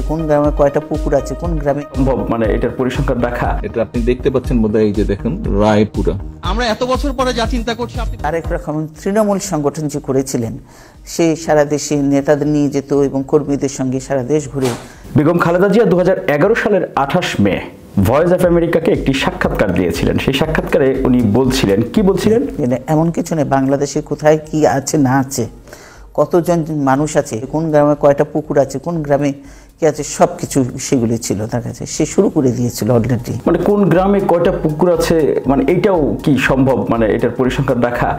কোন গ্রামে কয়টা পুকুর আছে, কোন গ্রামে সম্ভব মানে এটার পরিসংখ্যান দেখা। এটা আপনি দেখতে পাচ্ছেন বোধহয়, এই যে দেখুন রায়পুরা। আমরা এত বছর পরে যা চিন্তা করছি, আপনি তারেক রহমান তৃণমূল সংগঠন যে করেছিলেন, সে সারা দেশে নেতাদের নিয়ে যেত এবং কর্মীদের সঙ্গে সারা দেশ ঘুরে। বেগম খালেদা জিয়া 2011 সালের 28 মে ভয়েস অফ আমেরিকাকে একটি সাক্ষাৎকার দিয়েছিলেন। সেই সাক্ষাৎকারে উনি বলছিলেন, কি বলছিলেন? এমন কিছু নেই বাংলাদেশে কোথায় কি আছে না আছে, কতজন মানুষ আছে, কোন গ্রামে কয়টা পুকুর আছে, কোন গ্রামে কি আছে, সব কিছু সেগুলি ছিল তার কাছে। সে শুরু করে দিয়েছিল অলরেডি। মানে কোন গ্রামে কয়টা পুকুর আছে, মানে এইটাও কি সম্ভব মানে এটার পরিসংখ্যান দেখা?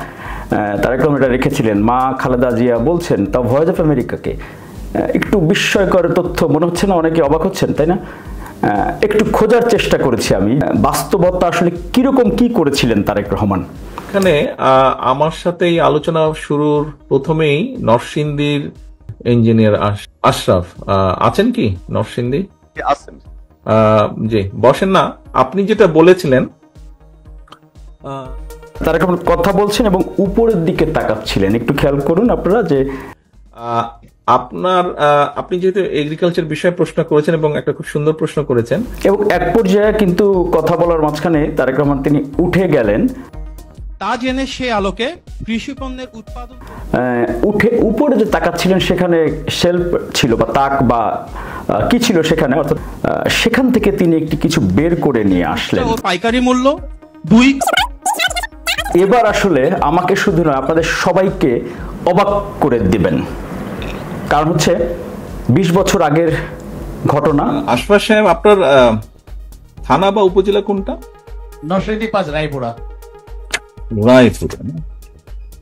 তারেক রহমান এটা রেখেছিলেন। মা খালেদা জিয়া বলছেন, তা ভয়েস অফ আমেরিকাকে। একটু বিস্ময়কর তথ্য মনে হচ্ছে না? অনেকে অবাক হচ্ছেন, তাই না? একটু খোঁজার চেষ্টা করেছি আমি, বাস্তবতা আসলে কিরকম কি করেছিলেন তারেক রহমান। এখানে আমার সাথে এই আলোচনা শুরুর প্রথমেই নরসিংদীর ইঞ্জিনিয়ার আশরাফ আছেন কি? নরসিংদী আছেন? জি, বসেন না। আপনি যেটা বলেছিলেন, তারেক রহমান কথা বলছেন এবং উপরের দিকে তাকাচ্ছিলেন। একটু খেয়াল করুন আপনারা যে আপনি যেহেতু এগ্রিকালচার বিষয়ে প্রশ্ন করেছেন এবং একটা খুব সুন্দর প্রশ্ন করেছেন, এবং এক পর্যায়ে কিন্তু কথা বলার মাঝখানে তারেক রহমান তিনি উঠে গেলেন। তা জেনে সে আলোকে কৃষি পণ্যের উৎপাদন উঠে উপরে যে তাকাচ্ছিলেন, সেখানে শেলফ ছিল বা তাক বা কি ছিল সেখানে, অর্থাৎ সেখান থেকে তিনি একটি কিছু বের করে নিয়ে আসলেন। পাইকারি মূল্য 2। এবার আসলে আমাকে শুধু নয়, আপনাদের সবাইকে অবাক করে দিবেন, কারণ হচ্ছে 20 বছর আগের ঘটনা। আশফাক সাহেব, আপনার থানা বা উপজেলা কোনটা? নরসিংদী 5 রায়পুরা। রায়পুরা না?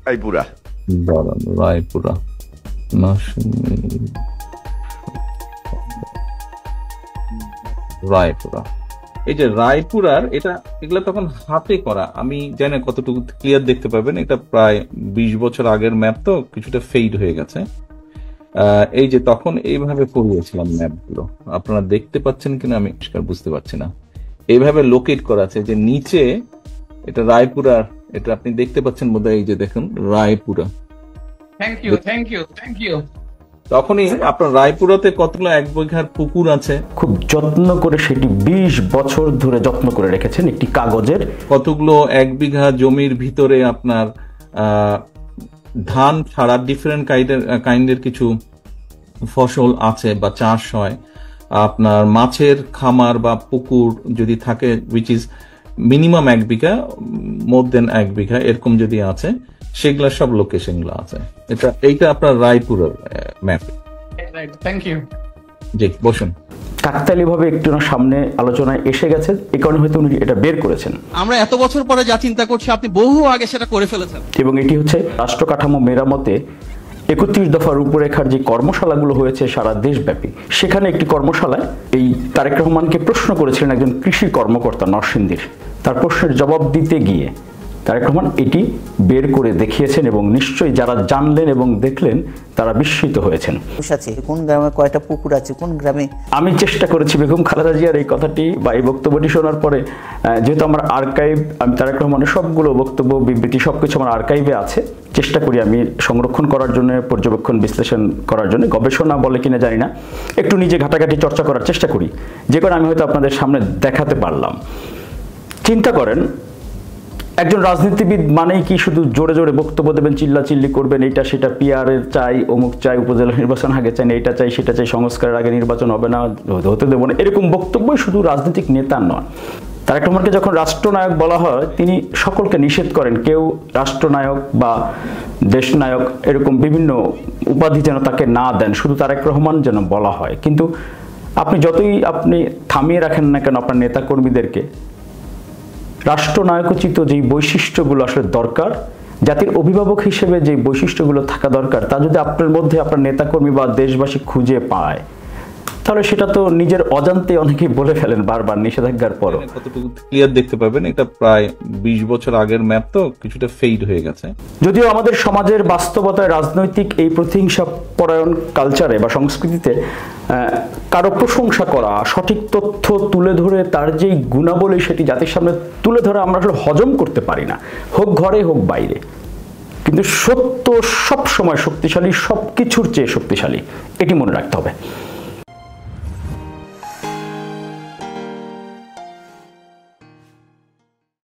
রায়পুরা। রায়পুরা রায়পুরা। এই যে রায়পুরার এগুলা তখন হাতে করা, আমি জানি না কতটুকু ক্লিয়ার দেখতে পাবেন। এটা প্রায় 20 বছর আগের ম্যাপ, তো কিছুটা ফেড হয়ে গেছে। এই যে তখন এইভাবে করিয়েছিলাম ম্যাপগুলো, আপনারা দেখতে পাচ্ছেন কিনা আমি পরিষ্কার বুঝতে পারছি না। এইভাবে লোকেট করা আছে যে নিচে এটা রায়পুরার, এটা আপনি দেখতে পাচ্ছেন বোধহয়, এই যে দেখুন রায়পুরা। Thank you. তখনই আপনার রায়পুরাতে কতগুলো 1 বিঘার পুকুর আছে, খুব যত্ন করে সেটি 20 বছর ধরে যত্ন করে রেখেছেন একটি কাগজের। কতগুলো 1 বিঘা জমির ভিতরে আপনার ধান ছাড়া ডিফারেন্ট কাইন্ডের কিছু ফসল আছে বা চাষ হয়। আপনার মাছের খামার বা পুকুর যদি থাকে, উইচ ইজ মিনিমাম 1 বিঘা, মোর দেন 1 বিঘা, এরকম যদি আছে, সেগুলা সব লোকেশন গুলো আছে। এইটা আপনার রায়পুরের ম্যাপ। Thank you. জি, বসুন। কাকতালীয় ভাবে একটু সামনে আলোচনায় এসে গেছে, এই কারণে হয়তো উনি এটা বের করেছেন। আমরা এত বছর পরে যা চিন্তা করছি, আপনি বহু আগে সেটা করে ফেলেছেন। এবং এটি হচ্ছে রাষ্ট্র কাঠামো মেরামতে 31 দফার রূপরেখার যে কর্মশালাগুলো হয়েছে সারা দেশব্যাপী, সেখানে একটি কর্মশালায় এই তারেক রহমানকে প্রশ্ন করেছিলেন একজন কৃষি কর্মকর্তা নরসিংদীর। তার প্রশ্নের জবাব দিতে গিয়ে তারেক রহমান এটি বের করে দেখিয়েছেন, এবং নিশ্চয়ই যারা জানলেন এবং দেখলেন তারা বিস্মিত হয়েছেন। কোন গ্রামে কয়টা পুকুর আছে, কোন গ্রামে। আমি চেষ্টা করেছি বেগম খালেদা জিয়ার এই কথাটি বা এই বক্তব্যটি শোনার পরে, যেহেতু আমার আর্কাইভ, আমি তারেক রহমানের সবগুলো বক্তব্য বিবৃতি সবকিছু আমার আর্কাইভে আছে, চেষ্টা করি আমি সংরক্ষণ করার জন্য, পর্যবেক্ষণ বিশ্লেষণ করার জন্য, গবেষণা বলে কিনা জানি না, একটু নিজে ঘাটাঘাটি চর্চা করার চেষ্টা করি, যে কারণে আমি হয়তো আপনাদের সামনে দেখাতে পারলাম। চিন্তা করেন, একজন রাজনীতিবিদ মানেই কি শুধু জোরে জোরে বক্তব্য দেবেন, চিল্লাচিল্লি করবেন, এইটা সেটা, পিআরের চাই, অমুক চাই, উপজেলা নির্বাচন আগে চাই, এইটা চাই সেটা চাই, সংস্কারের আগে নির্বাচন হবে না, হতে দেবো না, এরকম বক্তব্যই শুধু রাজনৈতিক নেতা নয়। তারেক রহমানকে যখন রাষ্ট্রনায়ক বলা হয়, তিনি সকলকে নিষেধ করেন কেউ রাষ্ট্রনায়ক বা দেশনায়ক এরকম বিভিন্ন উপাধি যেন তাকে না দেন, শুধু তারেক রহমান যেন বলা হয়। কিন্তু আপনি যতই থামিয়ে রাখেন না কেন আপনার নেতাকর্মীদেরকে, রাষ্ট্রনায়কোচিত যেই বৈশিষ্ট্যগুলো আসলে দরকার, জাতির অভিভাবক হিসেবে যে বৈশিষ্ট্যগুলো থাকা দরকার, তা যদি আপনার মধ্যে আপনার নেতাকর্মী বা দেশবাসী খুঁজে পায়, তাহলে সেটা তো নিজের অজান্তে অনেকেই বলে ফেলেন বারবার নিষেধাজ্ঞার পরও। কতটুকু ক্লিয়ার দেখতে পাবেন, এটা প্রায় 20 বছর আগের ম্যাপ, তো কিছুটা ফেড হয়ে গেছে। যদিও আমাদের সমাজের বাস্তবতায় রাজনৈতিক এই প্রতিহিংসা পরায়ণ কালচারে বা সংস্কৃতিতে কারো প্রশংসা করা, সঠিক তথ্য তুলে ধরে তার যেই গুণাবলী সেটি জাতির সামনে তুলে ধরা আমরা আসলে হজম করতে পারি না, হোক ঘরে হোক বাইরে। কিন্তু সত্য সব সময় শক্তিশালী, সবকিছুর চেয়ে শক্তিশালী, এটি মনে রাখতে হবে।